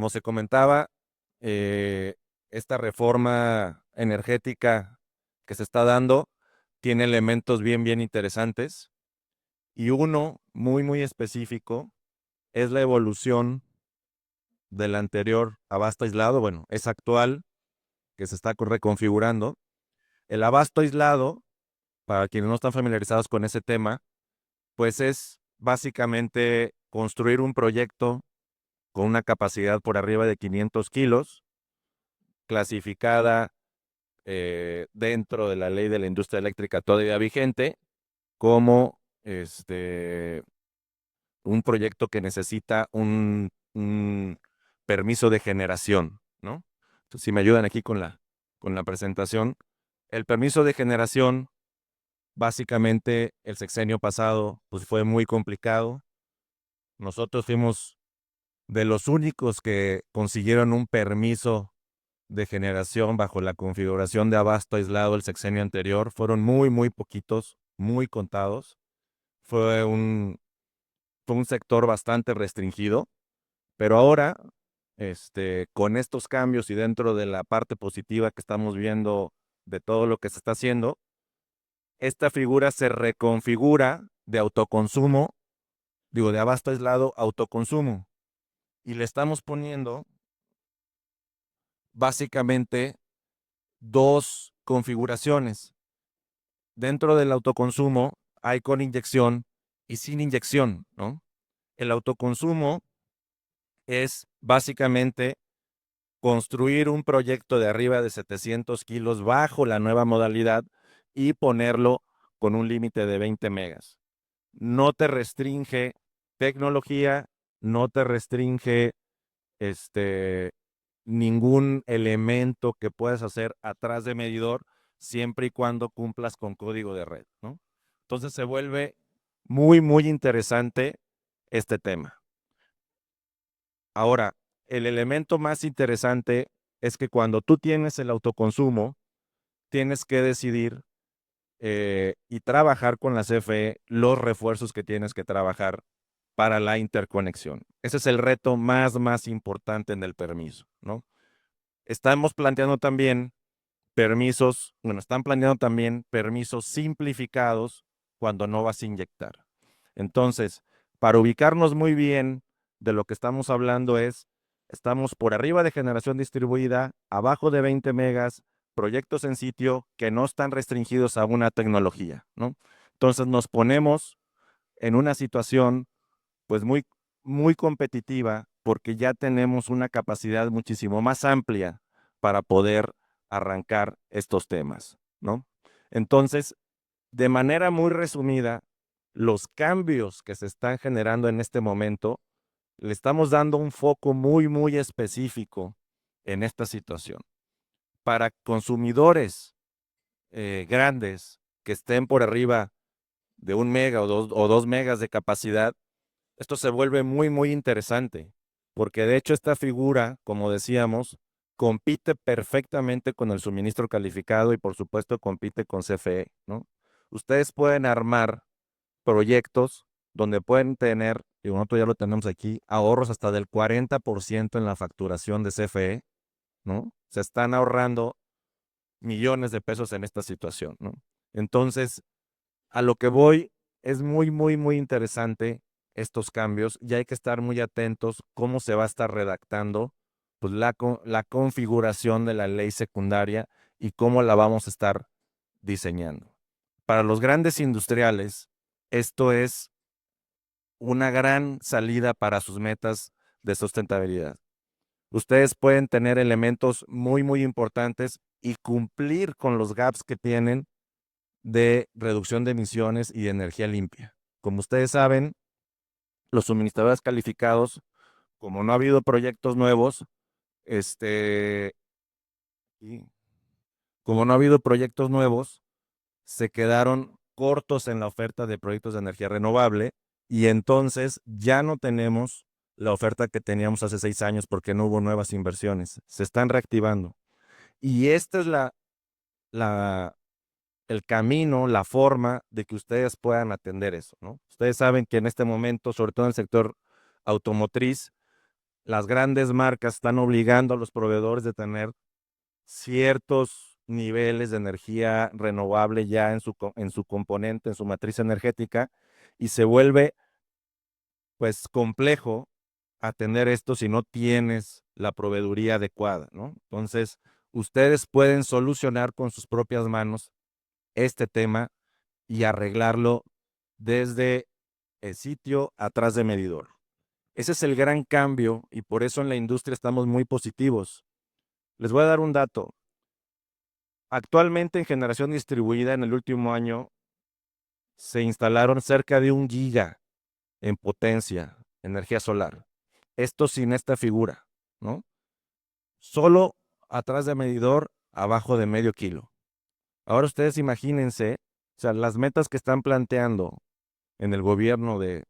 como se comentaba, eh, esta reforma energética que se está dando tiene elementos bien interesantes y uno muy específico es la evolución del anterior abasto aislado, bueno, es actual, que se está reconfigurando. El abasto aislado, para quienes no están familiarizados con ese tema, pues es básicamente construir un proyecto con una capacidad por arriba de 500 kilos, clasificada dentro de la ley de la industria eléctrica todavía vigente, como un proyecto que necesita un permiso de generación, ¿no? Entonces, si me ayudan aquí con la presentación, el permiso de generación, básicamente el sexenio pasado, pues fue muy complicado. Nosotros fuimos de los únicos que consiguieron un permiso de generación bajo la configuración de abasto aislado el sexenio anterior. Fueron muy poquitos, muy contados. Fue un sector bastante restringido, pero ahora, con estos cambios y dentro de la parte positiva que estamos viendo de todo lo que se está haciendo, esta figura se reconfigura de autoconsumo, digo, de abasto aislado, autoconsumo. Y le estamos poniendo básicamente dos configuraciones. Dentro del autoconsumo hay con inyección y sin inyección, ¿no? El autoconsumo es básicamente construir un proyecto de arriba de 700 kilos bajo la nueva modalidad y ponerlo con un límite de 20 megas. No te restringe tecnología, no te restringe este, ningún elemento que puedas hacer atrás de medidor, siempre y cuando cumplas con código de red, ¿no? Entonces se vuelve muy interesante este tema. Ahora, el elemento más interesante es que cuando tú tienes el autoconsumo, tienes que decidir y trabajar con la CFE los refuerzos que tienes que trabajar para la interconexión. Ese es el reto más importante en el permiso, ¿no? Estamos planteando también están planeando también permisos simplificados cuando no vas a inyectar. Entonces, para ubicarnos muy bien de lo que estamos hablando estamos por arriba de generación distribuida, abajo de 20 megas, proyectos en sitio que no están restringidos a una tecnología, ¿no? Entonces nos ponemos en una situación pues muy competitiva porque ya tenemos una capacidad muchísimo más amplia para poder arrancar estos temas, ¿no? Entonces, de manera muy resumida, los cambios que se están generando en este momento, le estamos dando un foco muy específico en esta situación. Para consumidores grandes que estén por arriba de 1 mega o 2 megas de capacidad, esto se vuelve muy interesante, porque de hecho esta figura, como decíamos, compite perfectamente con el suministro calificado y por supuesto compite con CFE, ¿no? Ustedes pueden armar proyectos donde pueden tener, y nosotros ya lo tenemos aquí, ahorros hasta del 40% en la facturación de CFE, ¿no? Se están ahorrando millones de pesos en esta situación, ¿no? Entonces, a lo que voy es muy interesante estos cambios y hay que estar muy atentos cómo se va a estar redactando pues, la configuración de la ley secundaria y cómo la vamos a estar diseñando. Para los grandes industriales, esto es una gran salida para sus metas de sustentabilidad. Ustedes pueden tener elementos muy importantes y cumplir con los gaps que tienen de reducción de emisiones y de energía limpia. Como ustedes saben, los suministradores calificados, como no ha habido proyectos nuevos, y como no ha habido proyectos nuevos, se quedaron cortos en la oferta de proyectos de energía renovable y entonces ya no tenemos la oferta que teníamos hace 6 años porque no hubo nuevas inversiones. Se están reactivando. Y esta es la, el camino, la forma de que ustedes puedan atender eso, ¿no? Ustedes saben que en este momento, sobre todo en el sector automotriz, las grandes marcas están obligando a los proveedores de tener ciertos niveles de energía renovable ya en su componente, en su matriz energética, y se vuelve pues complejo atender esto si no tienes la proveeduría adecuada, ¿no? Entonces, ustedes pueden solucionar con sus propias manos este tema y arreglarlo desde el sitio atrás de medidor. Ese es el gran cambio y por eso en la industria estamos muy positivos. Les voy a dar un dato. Actualmente en generación distribuida en el último año se instalaron cerca de 1 giga en potencia, energía solar. Esto sin esta figura, ¿no? Solo atrás de medidor, abajo de medio kilo. Ahora ustedes imagínense, o sea, las metas que están planteando en el gobierno de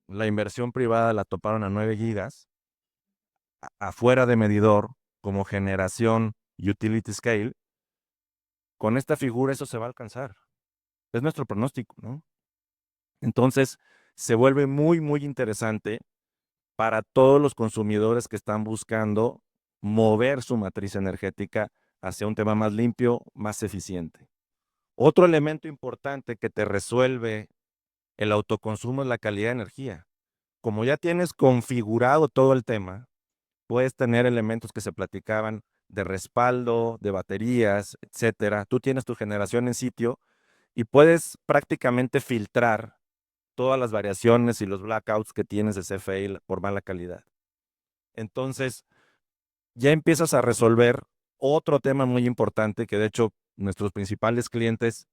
la inversión privada la toparon a 9 gigas, afuera de medidor, como generación utility scale, con esta figura eso se va a alcanzar. Es nuestro pronóstico, ¿no? Entonces, se vuelve muy, muy interesante para todos los consumidores que están buscando mover su matriz energética hacia un tema más limpio, más eficiente. Otro elemento importante que te resuelve el autoconsumo es la calidad de energía. Como ya tienes configurado todo el tema, puedes tener elementos que se platicaban de respaldo, de baterías, etcétera. Tú tienes tu generación en sitio y puedes prácticamente filtrar todas las variaciones y los blackouts que tienes de CFE por mala calidad. Entonces, ya empiezas a resolver otro tema muy importante que de hecho nuestros principales clientes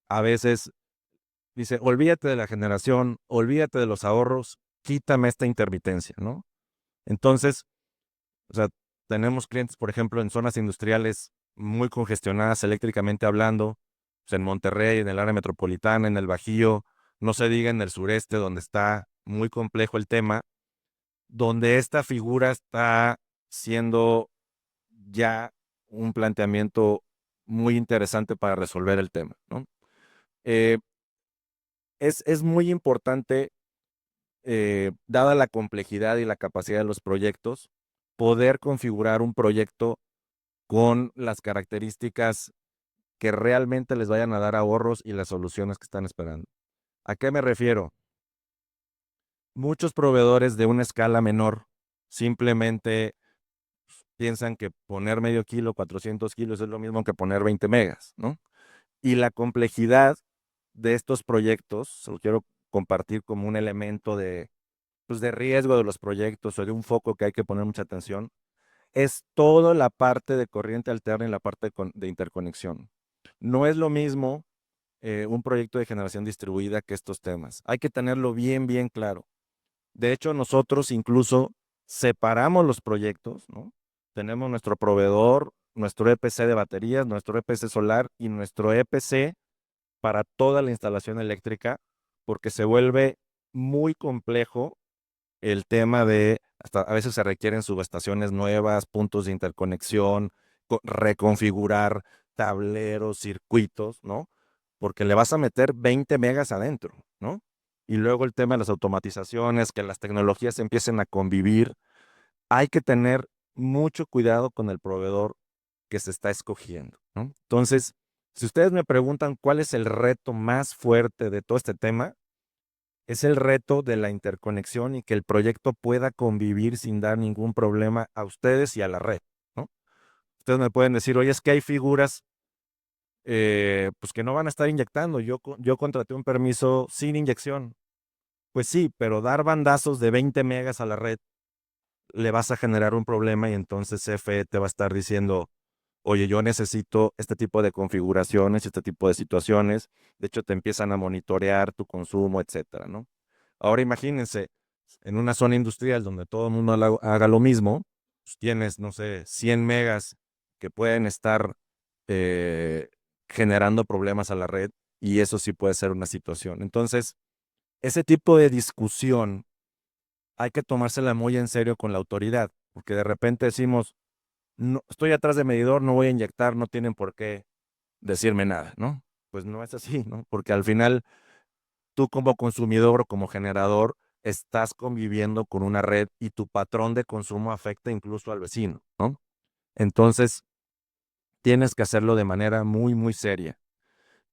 a veces dice, olvídate de la generación, olvídate de los ahorros, quítame esta intermitencia, ¿no? Entonces, o sea, tenemos clientes, por ejemplo, en zonas industriales muy congestionadas eléctricamente hablando, pues en Monterrey, en el área metropolitana, en el Bajío, no se diga en el sureste, donde está muy complejo el tema, donde esta figura está siendo ya un planteamiento muy interesante para resolver el tema, ¿no? Eh, es muy importante, dada la complejidad y la capacidad de los proyectos, poder configurar un proyecto con las características que realmente les vayan a dar ahorros y las soluciones que están esperando. ¿A qué me refiero? Muchos proveedores de una escala menor simplemente piensan que poner medio kilo, 400 kilos es lo mismo que poner 20 megas, ¿no? Y la complejidad de estos proyectos, se lo quiero compartir como un elemento de, pues de riesgo de los proyectos o de un foco que hay que poner mucha atención, es toda la parte de corriente alterna y la parte de interconexión. No es lo mismo un proyecto de generación distribuida que estos temas. Hay que tenerlo bien, bien claro. De hecho, nosotros incluso separamos los proyectos, ¿no? Tenemos nuestro proveedor, nuestro EPC de baterías, nuestro EPC solar y nuestro EPC para toda la instalación eléctrica, porque se vuelve muy complejo el tema de, hasta a veces se requieren subestaciones nuevas, puntos de interconexión, reconfigurar tableros, circuitos, ¿no? Porque le vas a meter 20 megas adentro, ¿no? Y luego el tema de las automatizaciones, que las tecnologías empiecen a convivir. Hay que tener mucho cuidado con el proveedor que se está escogiendo, ¿no? Entonces, si ustedes me preguntan cuál es el reto más fuerte de todo este tema, es el reto de la interconexión y que el proyecto pueda convivir sin dar ningún problema a ustedes y a la red, ¿no? Ustedes me pueden decir, oye, es que hay figuras pues que no van a estar inyectando. Yo contraté un permiso sin inyección. Pues sí, pero dar bandazos de 20 megas a la red le vas a generar un problema y entonces CFE te va a estar diciendo, oye, yo necesito este tipo de configuraciones, este tipo de situaciones. De hecho, te empiezan a monitorear tu consumo, etcétera, ¿no? Ahora imagínense, en una zona industrial donde todo el mundo haga lo mismo, pues tienes, no sé, 100 megas que pueden estar eh, generando problemas a la red y eso sí puede ser una situación. Entonces, ese tipo de discusión hay que tomársela muy en serio con la autoridad, porque de repente decimos, no, estoy atrás de medidor, no voy a inyectar, no tienen por qué decirme nada, ¿no? Pues no es así, ¿no? Porque al final tú como consumidor o como generador estás conviviendo con una red y tu patrón de consumo afecta incluso al vecino, ¿no? Entonces, tienes que hacerlo de manera muy, muy seria.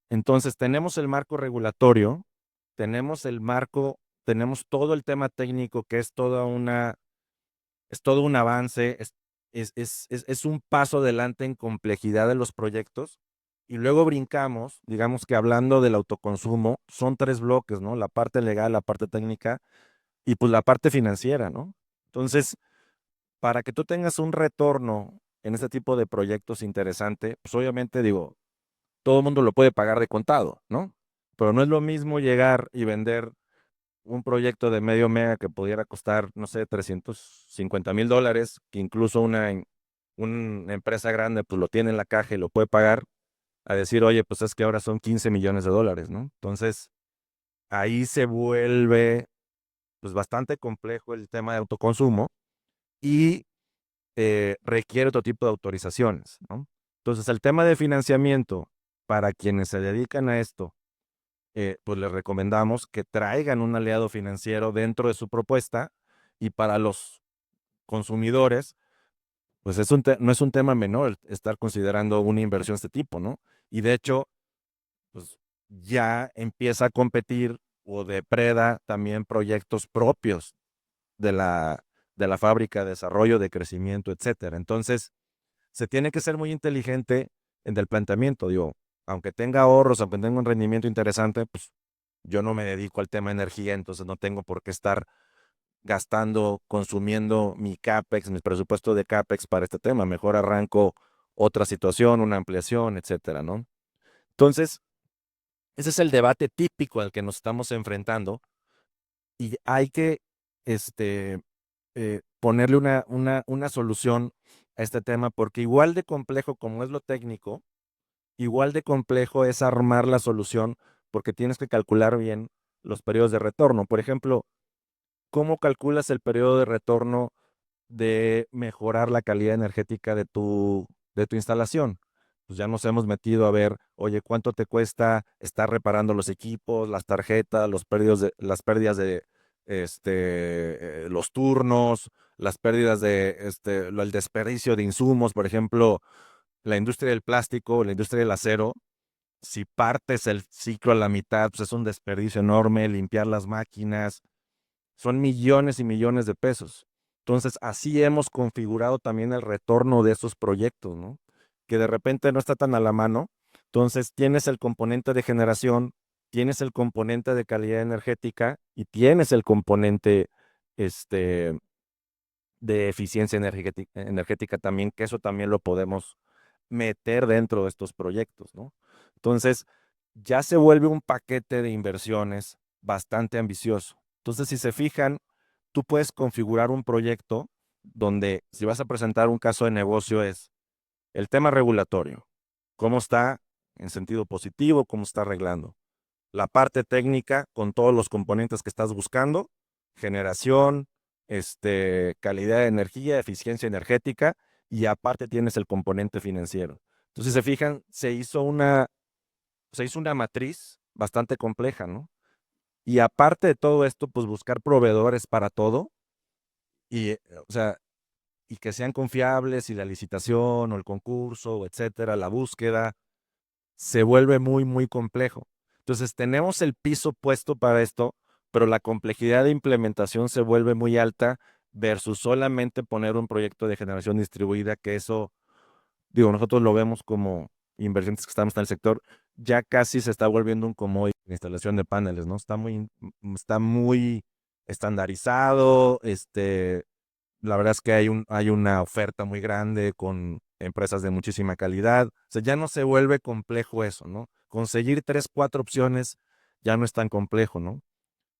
Entonces, tenemos el marco regulatorio, tenemos todo el tema técnico que es todo un avance, es un paso adelante en complejidad de los proyectos. Y luego brincamos, digamos que hablando del autoconsumo, son 3 bloques, ¿no? La parte legal, la parte técnica y pues la parte financiera, ¿no? Entonces, para que tú tengas un retorno en este tipo de proyectos interesante, pues obviamente digo, todo el mundo lo puede pagar de contado, ¿no? Pero no es lo mismo llegar y vender un proyecto de medio mega que pudiera costar, no sé, $350,000, que incluso una empresa grande pues lo tiene en la caja y lo puede pagar, a decir, oye, pues es que ahora son $15 millones, ¿no? Entonces, ahí se vuelve pues bastante complejo el tema de autoconsumo y requiere otro tipo de autorizaciones, ¿no? Entonces, el tema de financiamiento para quienes se dedican a esto, pues les recomendamos que traigan un aliado financiero dentro de su propuesta y para los consumidores, pues no es un tema menor estar considerando una inversión de este tipo, ¿no? Y de hecho, pues ya empieza a competir o depreda también proyectos propios de la fábrica, de desarrollo, de crecimiento, etcétera. Entonces, se tiene que ser muy inteligente en el planteamiento. Digo, aunque tenga ahorros, aunque tenga un rendimiento interesante, pues yo no me dedico al tema de energía, entonces no tengo por qué estar gastando, consumiendo mi CAPEX, mi presupuesto de CAPEX para este tema. Mejor arranco otra situación, una ampliación, etcétera, ¿no? Entonces, ese es el debate típico al que nos estamos enfrentando y hay que este, ponerle una solución a este tema, porque igual de complejo como es lo técnico, igual de complejo es armar la solución, porque tienes que calcular bien los periodos de retorno. Por ejemplo, ¿cómo calculas el periodo de retorno de mejorar la calidad energética de tu instalación? Pues ya nos hemos metido a ver, oye, ¿cuánto te cuesta estar reparando los equipos, las tarjetas, las pérdidas de los turnos, las pérdidas de el desperdicio de insumos? Por ejemplo, la industria del plástico, la industria del acero, si partes el ciclo a la mitad, pues es un desperdicio enorme, limpiar las máquinas, son millones y millones de pesos. Entonces, así hemos configurado también el retorno de esos proyectos, ¿no? Que de repente no está tan a la mano. Entonces, tienes el componente de generación, tienes el componente de calidad energética y tienes el componente este, de eficiencia energética también, que eso también lo podemos meter dentro de estos proyectos, ¿no? Entonces, ya se vuelve un paquete de inversiones bastante ambicioso. Entonces, si se fijan, tú puedes configurar un proyecto donde si vas a presentar un caso de negocio es el tema regulatorio, cómo está en sentido positivo, cómo está arreglando. La parte técnica con todos los componentes que estás buscando, generación, calidad de energía, eficiencia energética, y aparte tienes el componente financiero. Entonces, si se fijan, se hizo una matriz bastante compleja, ¿no? Y aparte de todo esto, pues buscar proveedores para todo y, o sea, y que sean confiables y la licitación o el concurso, o etcétera, la búsqueda, se vuelve muy, muy complejo. Entonces, tenemos el piso puesto para esto, pero la complejidad de implementación se vuelve muy alta versus solamente poner un proyecto de generación distribuida, que eso, digo, nosotros lo vemos como inversionistas que estamos en el sector, ya casi se está volviendo un commodity de instalación de paneles, ¿no? Está muy estandarizado, la verdad es que hay una oferta muy grande con empresas de muchísima calidad. O sea, ya no se vuelve complejo eso, ¿no? Conseguir 3, 4 opciones ya no es tan complejo, ¿no?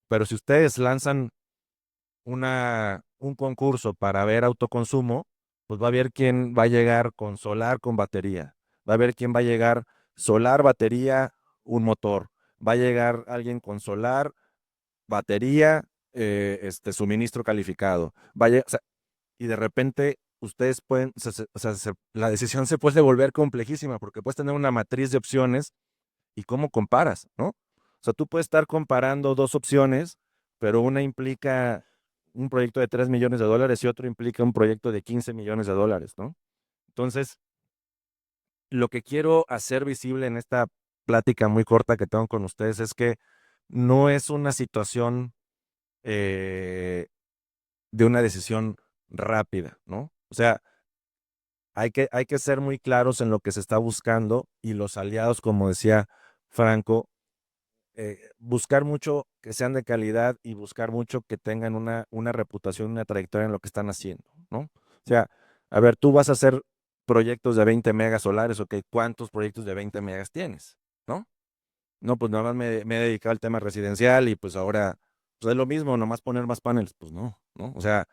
Pero si ustedes lanzan un concurso para ver autoconsumo, pues va a haber quién va a llegar con solar con batería. Va a haber quién va a llegar solar, batería, un motor. Va a llegar alguien con solar, batería, suministro calificado. O sea, y de repente ustedes pueden, o sea, la decisión se puede volver complejísima porque puedes tener una matriz de opciones y cómo comparas, ¿no? O sea, tú puedes estar comparando dos opciones pero una implica un proyecto de $3 millones y otro implica un proyecto de $15 millones, ¿no? Entonces, lo que quiero hacer visible en esta plática muy corta que tengo con ustedes es que no es una situación eh, de una decisión rápida, ¿no? O sea, hay que ser muy claros en lo que se está buscando y los aliados, como decía Franco, buscar mucho que sean de calidad y buscar mucho que tengan una reputación, una trayectoria en lo que están haciendo, ¿no? O sea, a ver, tú vas a hacer proyectos de 20 megas solares, ok, ¿cuántos proyectos de 20 megas tienes? ¿No? No, pues nada más me he dedicado al tema residencial y pues ahora, pues es lo mismo, nomás poner más paneles, pues no, ¿no? O sea,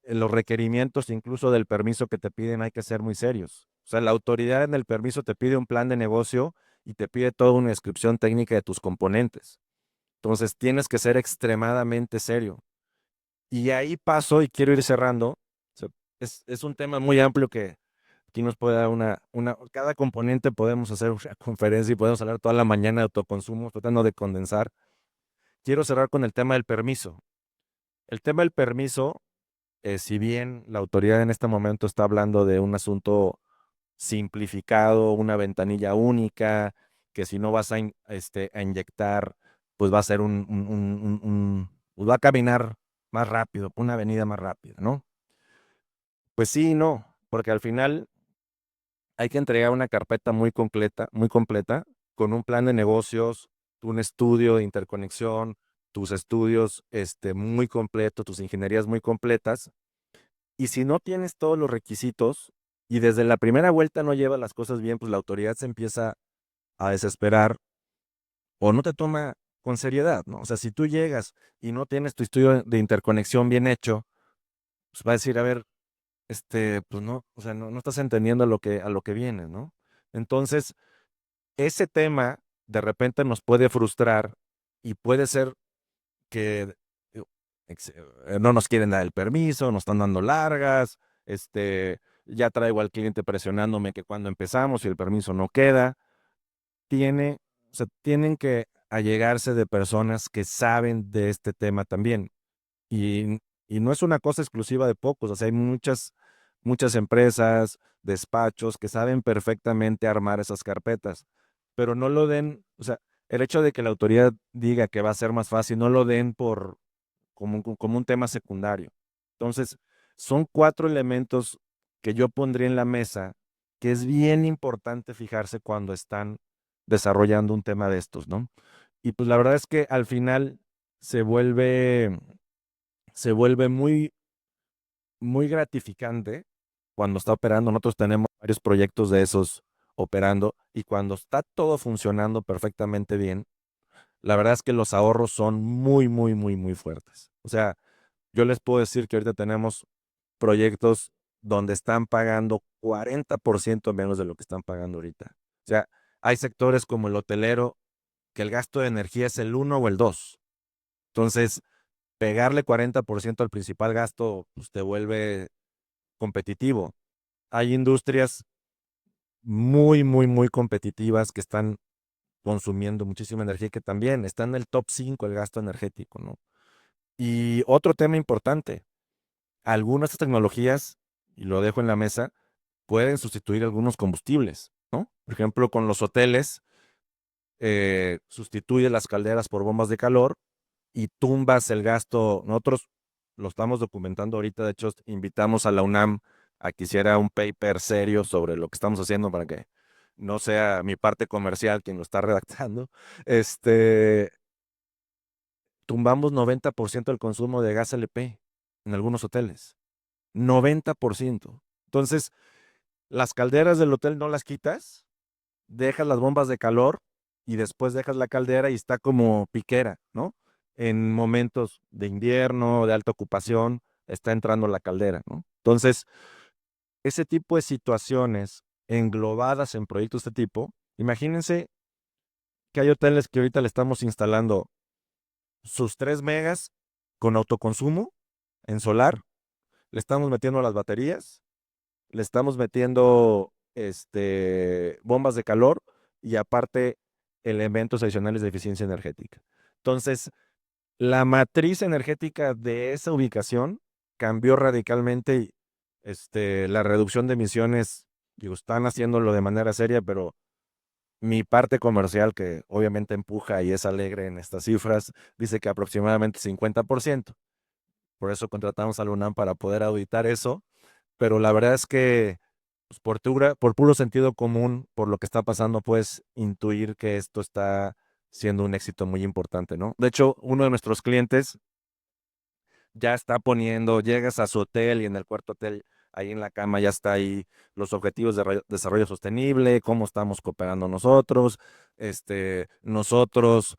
los requerimientos incluso del permiso que te piden hay que ser muy serios. O sea, la autoridad en el permiso te pide un plan de negocio y te pide toda una descripción técnica de tus componentes. Entonces, tienes que ser extremadamente serio. Y ahí paso y quiero ir cerrando. O sea, es un tema muy amplio que aquí nos puede dar cada componente podemos hacer una conferencia y podemos hablar toda la mañana de autoconsumo, tratando de condensar. Quiero cerrar con el tema del permiso. El tema del permiso, si bien la autoridad en este momento está hablando de un asunto simplificado, una ventanilla única, que si no vas a inyectar, pues va a ser pues va a caminar más rápido, una avenida más rápida, ¿no? Pues sí y no, porque al final hay que entregar una carpeta muy completa, con un plan de negocios, un estudio de interconexión, tus estudios muy completos, tus ingenierías muy completas. Y si no tienes todos los requisitos y desde la primera vuelta no llevas las cosas bien, pues la autoridad se empieza a desesperar o no te toma con seriedad, ¿no? O sea, si tú llegas y no tienes tu estudio de interconexión bien hecho, pues va a decir, a ver, pues no, o sea, no estás entendiendo a lo que vienes, ¿no? Entonces, ese tema de repente nos puede frustrar y puede ser que no nos quieren dar el permiso, nos están dando largas, ya traigo al cliente presionándome que cuando empezamos y el permiso no queda. O sea, tienen que allegarse de personas que saben de este tema también. Y, y no es una cosa exclusiva de pocos, o sea, hay muchas empresas, despachos que saben perfectamente armar esas carpetas, pero no lo den, o sea, el hecho de que la autoridad diga que va a ser más fácil, no lo den como un tema secundario. Entonces, son 4 elementos que yo pondría en la mesa, que es bien importante fijarse cuando están desarrollando un tema de estos, ¿no? Y pues la verdad es que al final se vuelve muy, muy gratificante cuando está operando. Nosotros tenemos varios proyectos de esos operando y cuando está todo funcionando perfectamente bien, la verdad es que los ahorros son muy, muy, muy, muy fuertes. O sea, yo les puedo decir que ahorita tenemos proyectos donde están pagando 40% menos de lo que están pagando ahorita. O sea, hay sectores como el hotelero que el gasto de energía es el 1 o el 2. Entonces, pegarle 40% al principal gasto, pues te vuelve competitivo. Hay industrias muy, muy, muy competitivas que están consumiendo muchísima energía, que también están en el top 5 el gasto energético, ¿no? Y otro tema importante, algunas de estas tecnologías, y lo dejo en la mesa, pueden sustituir algunos combustibles, ¿no? Por ejemplo, con los hoteles, sustituye las calderas por bombas de calor y tumbas el gasto. Nosotros lo estamos documentando ahorita, de hecho, invitamos a la UNAM a que hiciera un paper serio sobre lo que estamos haciendo para que no sea mi parte comercial quien lo está redactando. Tumbamos 90% del consumo de gas LP en algunos hoteles. 90%. Entonces, las calderas del hotel no las quitas, dejas las bombas de calor y después dejas la caldera y está como piquera, ¿no? En momentos de invierno, de alta ocupación, está entrando la caldera, ¿no? Entonces, ese tipo de situaciones englobadas en proyectos de este tipo, imagínense que hay hoteles que ahorita le estamos instalando sus 3 megas con autoconsumo en solar, le estamos metiendo las baterías, le estamos metiendo bombas de calor y aparte elementos adicionales de eficiencia energética. Entonces, La matriz energética de esa ubicación cambió radicalmente y la reducción de emisiones, digo, están haciéndolo de manera seria, pero mi parte comercial, que obviamente empuja y es alegre en estas cifras, dice que aproximadamente 50%. Por eso contratamos a la UNAM para poder auditar eso, pero la verdad es que pues, por puro sentido común, por lo que está pasando, puedes intuir que esto está siendo un éxito muy importante, ¿no? De hecho, uno de nuestros clientes ya está poniendo, llegas a su hotel y en el cuarto hotel, ahí en la cama ya está ahí los objetivos de desarrollo sostenible, cómo estamos cooperando nosotros, nosotros,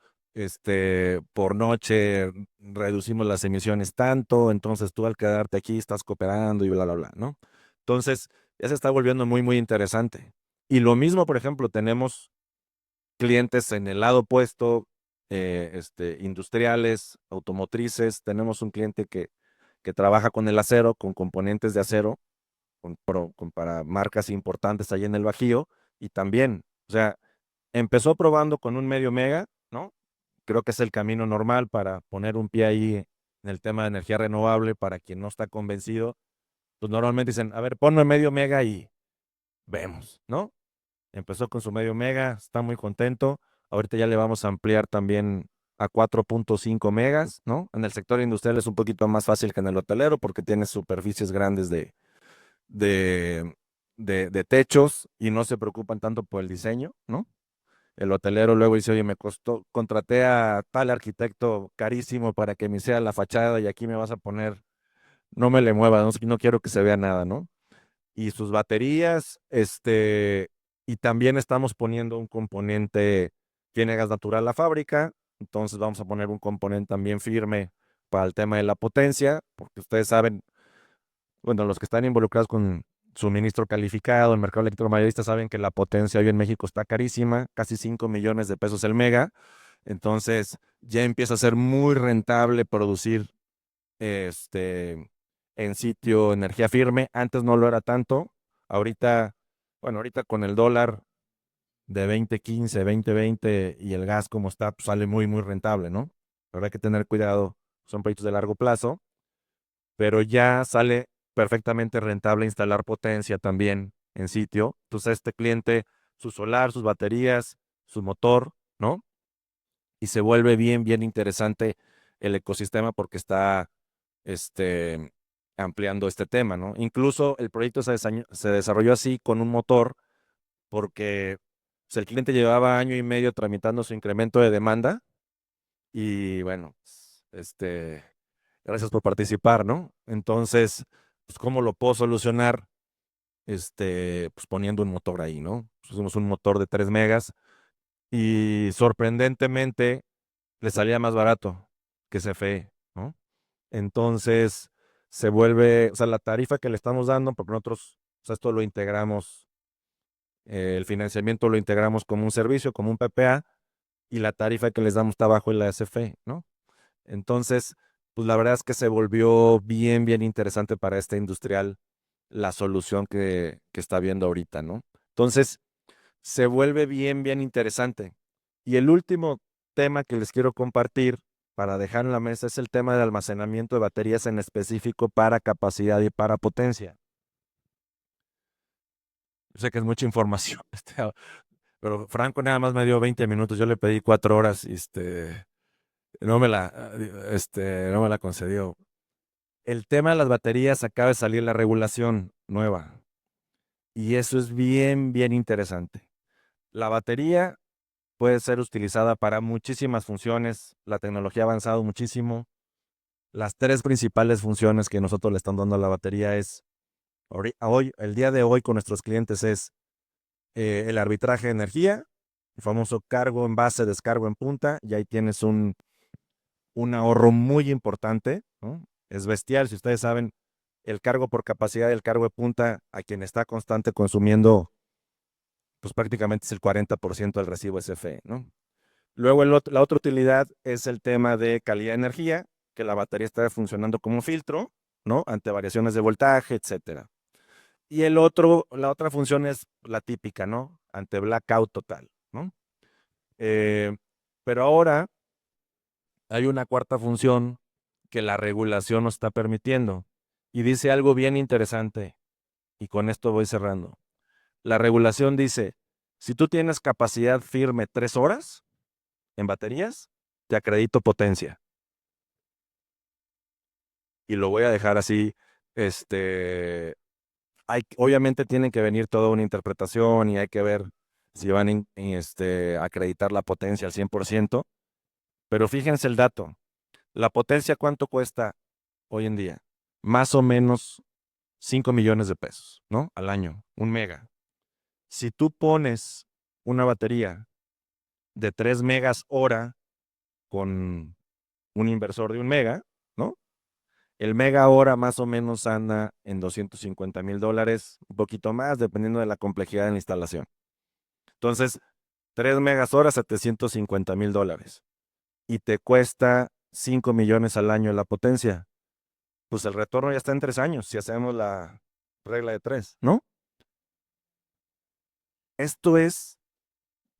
por noche reducimos las emisiones tanto, entonces tú al quedarte aquí estás cooperando y bla, bla, bla, ¿no? Entonces, ya se está volviendo muy, muy interesante. Y lo mismo, por ejemplo, tenemos clientes en el lado opuesto, industriales, automotrices. Tenemos un cliente que trabaja con el acero, con componentes de acero, para marcas importantes allí en el Bajío. Y también, o sea, empezó probando con un medio mega, ¿no? Creo que es el camino normal para poner un pie ahí en el tema de energía renovable para quien no está convencido. Pues normalmente dicen, a ver, ponme medio mega y vemos, ¿no? Empezó con su medio mega, está muy contento. Ahorita ya le vamos a ampliar también a 4.5 megas, ¿no? En el sector industrial es un poquito más fácil que en el hotelero porque tiene superficies grandes de, de techos y no se preocupan tanto por el diseño, ¿no? El hotelero luego dice, oye, me costó, contraté a tal arquitecto carísimo para que me hiciera la fachada y aquí me vas a poner, no me le mueva, no quiero que se vea nada, ¿no? Y sus baterías, y también estamos poniendo un componente, tiene gas natural la fábrica, entonces vamos a poner un componente también firme para el tema de la potencia, porque ustedes saben, bueno, los que están involucrados con suministro calificado, el mercado electromayorista, saben que la potencia hoy en México está carísima, casi 5 millones de pesos el mega, entonces ya empieza a ser muy rentable producir este, en sitio energía firme. Antes no lo era tanto. Ahorita, bueno, ahorita con el dólar de 20.15, 20.20 y el gas como está, pues sale muy, muy rentable, ¿no? Pero hay que tener cuidado. Son proyectos de largo plazo, pero ya sale perfectamente rentable instalar potencia también en sitio. Entonces, este cliente, su solar, sus baterías, su motor, ¿no? Y se vuelve bien, bien interesante el ecosistema porque está este, ampliando este tema, ¿no? Incluso el proyecto se desarrolló así con un motor porque pues, el cliente llevaba año y medio tramitando su incremento de demanda y bueno, gracias por participar, ¿no? Entonces, pues, ¿cómo lo puedo solucionar? Pues poniendo un motor ahí, ¿no? Pusimos un motor de 3 megas y sorprendentemente le salía más barato que CFE, ¿no? Entonces se vuelve, o sea, la tarifa que le estamos dando, porque nosotros, o sea, esto lo integramos, el financiamiento lo integramos como un servicio, como un PPA, y la tarifa que les damos está bajo en la SFE, ¿no? Entonces, pues la verdad es que se volvió bien, bien interesante para este industrial la solución que está viendo ahorita, ¿no? Entonces, se vuelve bien, bien interesante. Y el último tema que les quiero compartir para dejar en la mesa es el tema de almacenamiento de baterías en específico para capacidad y para potencia. Yo sé que es mucha información, pero Franco nada más me dio 20 minutos, yo le pedí 4 horas y no me la, no me la concedió. El tema de las baterías acaba de salir la regulación nueva y eso es bien, bien interesante. La batería puede ser utilizada para muchísimas funciones. La tecnología ha avanzado muchísimo. Las tres principales funciones que nosotros le estamos dando a la batería es, hoy, el día de hoy con nuestros clientes es el arbitraje de energía, el famoso cargo en base, descargo en punta, y ahí tienes un ahorro muy importante, ¿no? Es bestial, si ustedes saben, el cargo por capacidad y el cargo de punta a quien está constante consumiendo, pues prácticamente es el 40% del recibo SFE, ¿no? Luego la otra utilidad es el tema de calidad de energía, que la batería está funcionando como filtro, ¿no? Ante variaciones de voltaje, etcétera. Y la otra función es la típica, ¿no? Ante blackout total, ¿no? Eh, pero ahora hay una cuarta función que la regulación nos está permitiendo. Y dice algo bien interesante, y con esto voy cerrando. La regulación dice, si tú tienes capacidad firme 3 horas en baterías, te acredito potencia. Y lo voy a dejar así, obviamente tiene que venir toda una interpretación y hay que ver si van a acreditar la potencia al 100%, pero fíjense el dato. La potencia, ¿cuánto cuesta hoy en día? Más o menos 5 millones de pesos, ¿no? Al año, 1 mega. Si tú pones una batería de 3 megas hora con un inversor de 1 mega, ¿no? El mega hora más o menos anda en $250,000, un poquito más, dependiendo de la complejidad de la instalación. Entonces, 3 megas hora, $750,000. Y te cuesta 5 millones al año la potencia. Pues el retorno ya está en 3 años, si hacemos la regla de 3, ¿no? Esto es,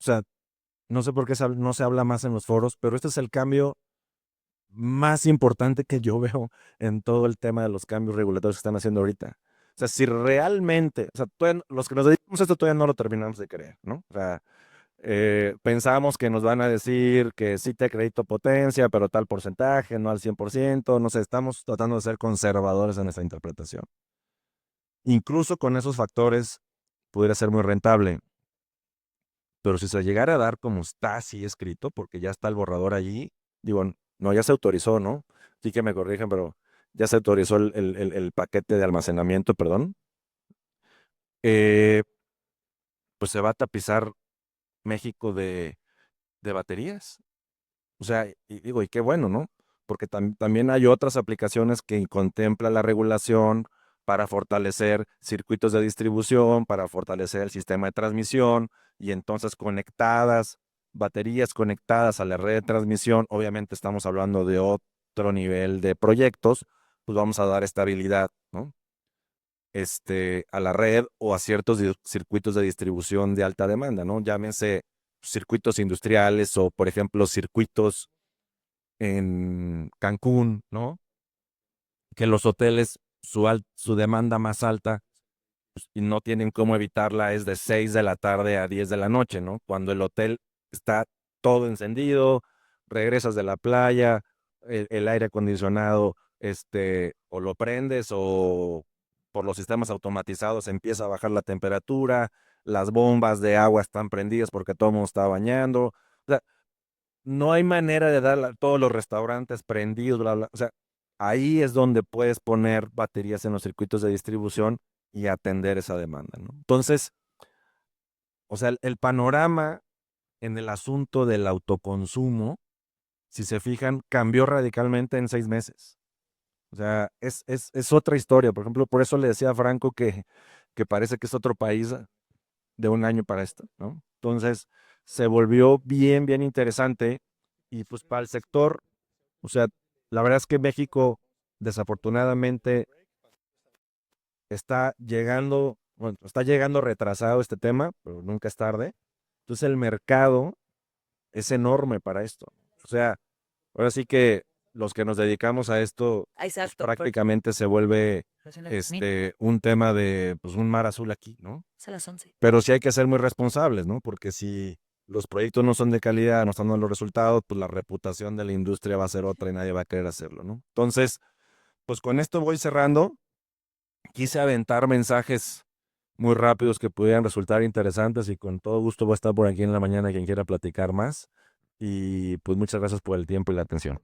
o sea, no sé por qué no se habla más en los foros, pero este es el cambio más importante que yo veo en todo el tema de los cambios regulatorios que están haciendo ahorita. O sea, si realmente, o sea, los que nos dedicamos a esto todavía no lo terminamos de creer, ¿no? O sea, pensamos que nos van a decir que sí te acredito potencia, pero tal porcentaje, no al 100%, no sé, estamos tratando de ser conservadores en esta interpretación. Incluso con esos factores pudiera ser muy rentable, pero si se llegara a dar como está así escrito, porque ya está el borrador allí, digo, no, ya se autorizó, ¿no? Sí que me corrigen, pero ya se autorizó el paquete de almacenamiento, perdón. Pues se va a tapizar México de baterías. O sea, y digo, y qué bueno, ¿no? Porque también hay otras aplicaciones que contempla la regulación para fortalecer circuitos de distribución, para fortalecer el sistema de transmisión y entonces baterías conectadas a la red de transmisión, obviamente estamos hablando de otro nivel de proyectos, pues vamos a dar estabilidad, ¿no? A la red o a ciertos circuitos de distribución de alta demanda, ¿no? Llámense circuitos industriales o, por ejemplo, circuitos en Cancún, ¿no? Que los hoteles, su demanda más alta y no tienen cómo evitarla es de 6 de la tarde a 10 de la noche, ¿no? Cuando el hotel está todo encendido, regresas de la playa, el aire acondicionado, o lo prendes o por los sistemas automatizados empieza a bajar la temperatura, las bombas de agua están prendidas porque todo el mundo está bañando. O sea, no hay manera de dar todos los restaurantes prendidos, bla, bla. O sea, ahí es donde puedes poner baterías en los circuitos de distribución y atender esa demanda, ¿no? Entonces, o sea, el panorama en el asunto del autoconsumo, si se fijan, cambió radicalmente en 6 meses. O sea, es otra historia. Por ejemplo, por eso le decía a Franco que parece que es otro país de un año para esto, ¿no? Entonces, se volvió bien, bien interesante y pues para el sector, o sea, la verdad es que México desafortunadamente está llegando, bueno, está llegando retrasado este tema, pero nunca es tarde. Entonces el mercado es enorme para esto. O sea, ahora sí que los que nos dedicamos a esto, pues Exacto, prácticamente se vuelve son las 2000, un tema de pues un mar azul aquí, ¿no? es a las 11. Pero sí hay que ser muy responsables, ¿no? Porque si los proyectos no son de calidad, no están dando los resultados, pues la reputación de la industria va a ser otra y nadie va a querer hacerlo, ¿no? Entonces, pues con esto voy cerrando. Quise aventar mensajes muy rápidos que pudieran resultar interesantes y con todo gusto voy a estar por aquí en la mañana quien quiera platicar más. Y pues muchas gracias por el tiempo y la atención.